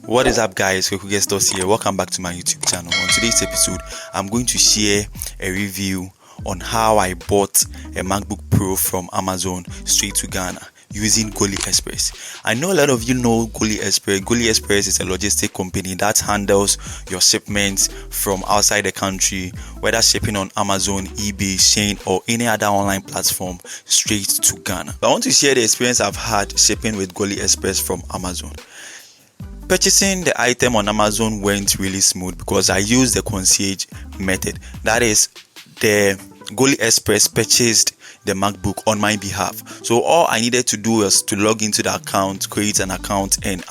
What is up, guys? Get Stores here. Welcome back to my YouTube channel. On today's episode, I'm going to share a review on how I bought a MacBook Pro from Amazon straight to Ghana using Golly Express. I know a lot of you know Golly Express. Golly Express is a logistic company that handles your shipments from outside the country, whether shipping on Amazon, eBay, Shein, or any other online platform straight to Ghana. I want to share the experience I've had shipping with Golly Express from Amazon. Purchasing the item on Amazon went really smooth because I used the concierge method. That is, the Golly Express purchased the MacBook on my behalf. So all I needed to do was to log into the account, create an account, and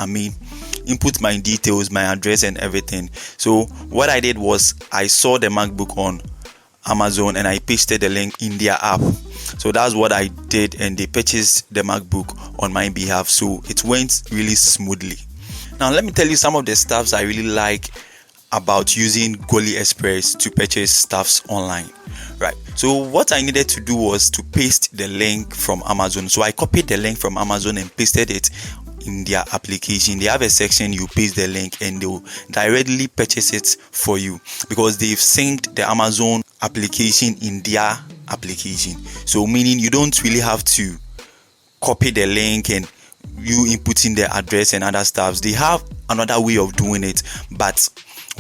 input my details, my address, and everything. So what I did was I saw the MacBook on Amazon and I pasted the link in their app. So that's what I did, and they purchased the MacBook on my behalf. So it went really smoothly. Now, let me tell you some of the stuffs I really like about using Golly Express to purchase stuffs online. Right. So what I needed to do was to paste the link from Amazon. So I copied the link from Amazon and pasted it in their application. They have a section you paste the link and they'll directly purchase it for you because they've synced the Amazon application in their application. So meaning you don't really have to copy the link and you inputting the address and other stuff. They have another way of doing it, but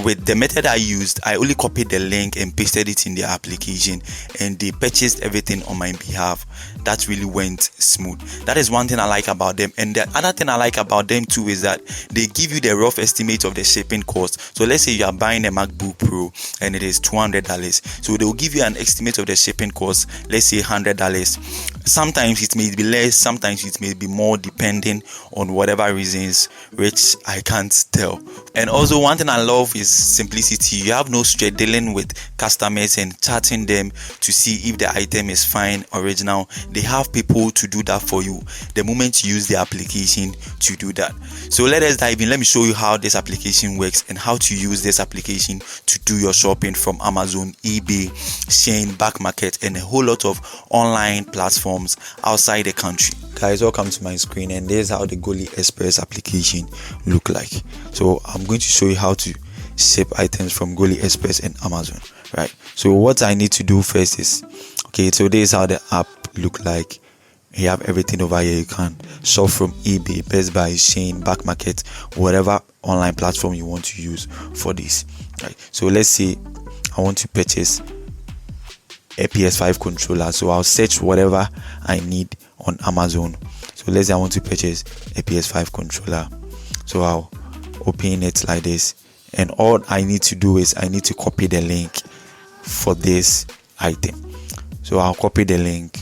with the method I used, I only copied the link and pasted it in their application, and they purchased everything on my behalf. That really went smooth. That is one thing I like about them. And the other thing I like about them too is that they give you the rough estimate of the shipping cost. So let's say you are buying a MacBook Pro and it is $200. So they will give you an estimate of the shipping cost, let's say $100. Sometimes it may be less, sometimes it may be more, depending on whatever reasons, which I can't tell. And also one thing I love is simplicity. You have no stress dealing with customers and chatting them to see if the item is fine, original. They have people to do that for you the moment you use the application to do that. So let us dive in. Let me show you how this application works and how to use this application to do your shopping from Amazon, eBay, Shein, BackMarket, and a whole lot of online platforms outside the country. Guys, welcome to my screen, and this is how the Golly Express application look like. So I'm going to show you how to ship items from Golly Express and Amazon. Right. So what I need to do first is, so this is how the app look like. You have everything over here. You can shop from eBay, Best Buy, Shein, BackMarket, whatever online platform you want to use for this. Right. So let's say I want to purchase a PS5 controller. So I'll search whatever I need on Amazon. So let's say I want to purchase a PS5 controller. So I'll open it like this, and all I need to do is I need to copy the link for this item. So I'll copy the link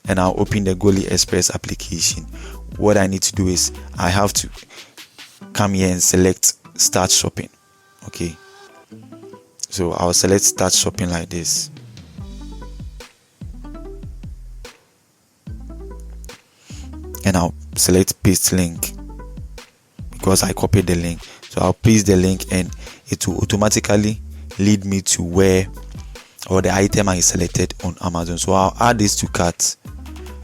and I'll open the Golly Express application. What I need to do is I have to come here and select start shopping. Okay, so I'll select start shopping like this. And I'll select paste link because I copied the link. So I'll paste the link and it will automatically lead me to where or the item I selected on Amazon. So I'll add this to cart.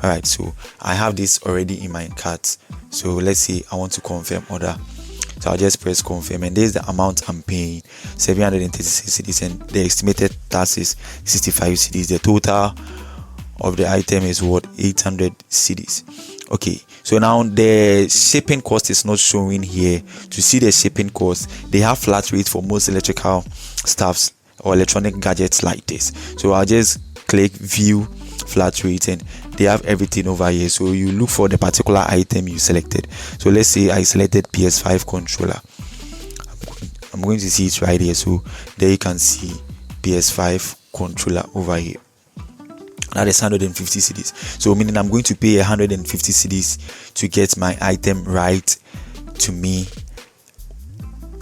Alright, so I have this already in my cart. So let's say I want to confirm order. So I'll just press confirm, and there's the amount I'm paying, 736 cedis, and the estimated tax is 65 cedis. The total of the item is what, 800 cedis. Okay, so now the shipping cost is not showing here. To see the shipping cost, they have flat rate for most electrical stuffs or electronic gadgets like this. So I'll just click view flat rate, and they have everything over here. So you look for the particular item you selected. So let's say I selected PS5 controller. I'm going to see it right here. So there you can see PS5 controller over here. That is 150 cedis. So meaning I'm going to pay 150 cedis to get my item right to me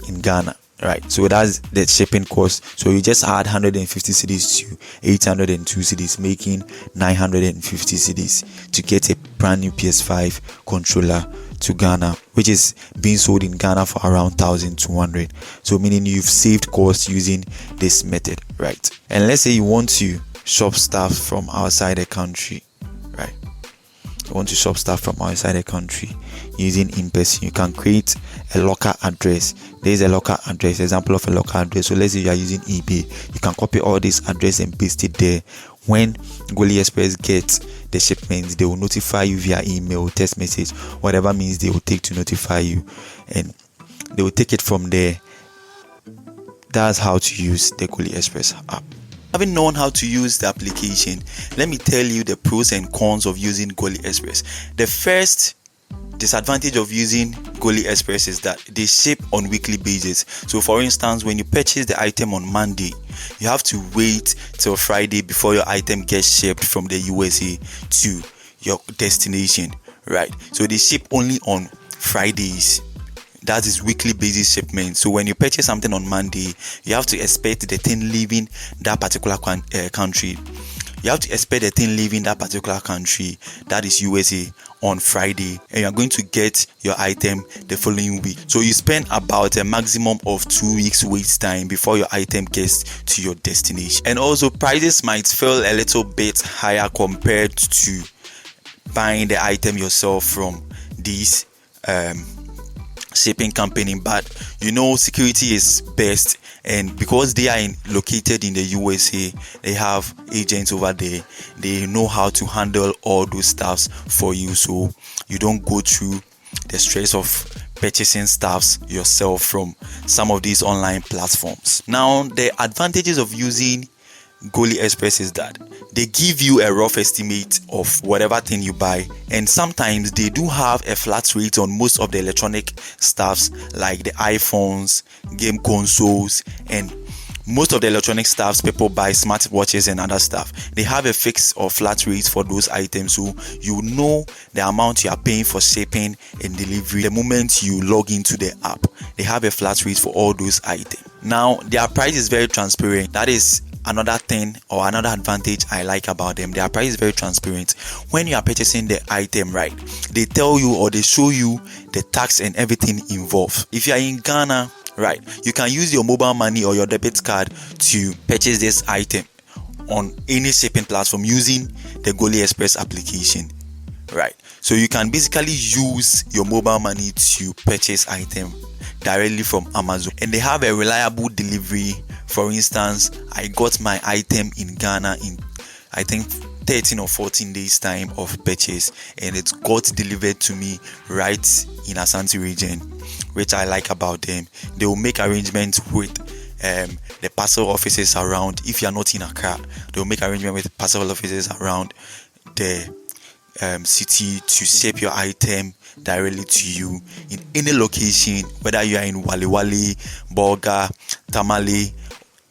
in Ghana. Right. So that's the shipping cost. So you just add 150 cedis to 802 cedis, making 950 cedis to get a brand new PS5 controller to Ghana, which is being sold in Ghana for around 1,200. So meaning you've saved cost using this method, right? And let's say you want to shop stuff from outside the country, right? want to shop stuff from outside the country using in-person, you can create a local address. There is a local address, example of a local address. So let's say you are using eBay, you can copy all this address and paste it there. When Golly Express gets the shipments, they will notify you via email, text message, whatever means they will take to notify you, and they will take it from there. That's how to use the Golly Express app. Having known how to use the application, let me tell you the pros and cons of using Golly Express. The first disadvantage of using Golly Express is that they ship on weekly basis. So for instance, when you purchase the item on Monday, you have to wait till Friday before your item gets shipped from the USA to your destination, right? So they ship only on Fridays. That is weekly basis shipment. So when you purchase something on Monday, you have to expect the thing leaving that particular country. You have to expect the thing leaving that particular country, that is USA, on Friday, and you're going to get your item the following week. So you spend about a maximum of 2 weeks wait time before your item gets to your destination. And also prices might feel a little bit higher compared to buying the item yourself from these shipping company, but security is best, and because they are located in the USA, they have agents over there. They know how to handle all those stuffs for you, so you don't go through the stress of purchasing stuffs yourself from some of these online platforms. Now, the advantages of using Golly Express is that they give you a rough estimate of whatever thing you buy, and sometimes they do have a flat rate on most of the electronic stuffs like the iPhones, game consoles, and most of the electronic stuffs people buy, smartwatches and other stuff. They have a fixed or flat rate for those items, so you know the amount you are paying for shipping and delivery the moment you log into the app. They have a flat rate for all those items. Now, their price is very transparent. That is another thing or another advantage I like about them. Their price is very transparent. When you are purchasing the item, right, they tell you or they show you the tax and everything involved. If you are in Ghana, right, you can use your mobile money or your debit card to purchase this item on any shipping platform using the Golly Express application, right? So you can basically use your mobile money to purchase item directly from Amazon, and they have a reliable delivery. For instance, I got my item in Ghana in, I think, 13 or 14 days time of purchase, and it got delivered to me right in Asante region, which I like about them. They will make arrangements with the parcel offices around. If you are not in Accra, they will make arrangement with parcel offices around the city to ship your item directly to you in any location, whether you are in Wali, Bolga, Tamale,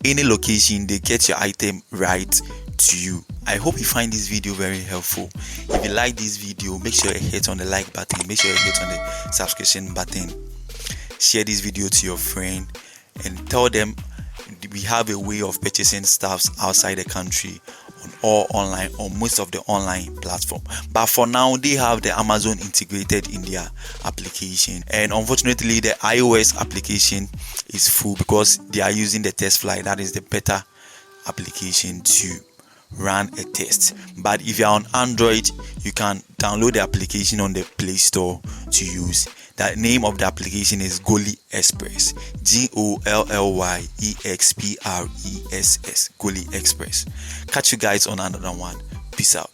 any location. They get your item right to you. I hope you find this video very helpful. If you like this video, make sure you hit on the like button, make sure you hit on the subscription button, share this video to your friend, and tell them we have a way of purchasing stuffs outside the country on all online or most of the online platform. But for now, they have the Amazon integrated in their application, and unfortunately the iOS application is full because they are using the test flight. That is the better application to run a test. But if you're on Android, you can download the application on the Play Store to use. The name of the application is Golly Express. GOLLYEXPRESS. Golly Express. Catch you guys on another one. Peace out.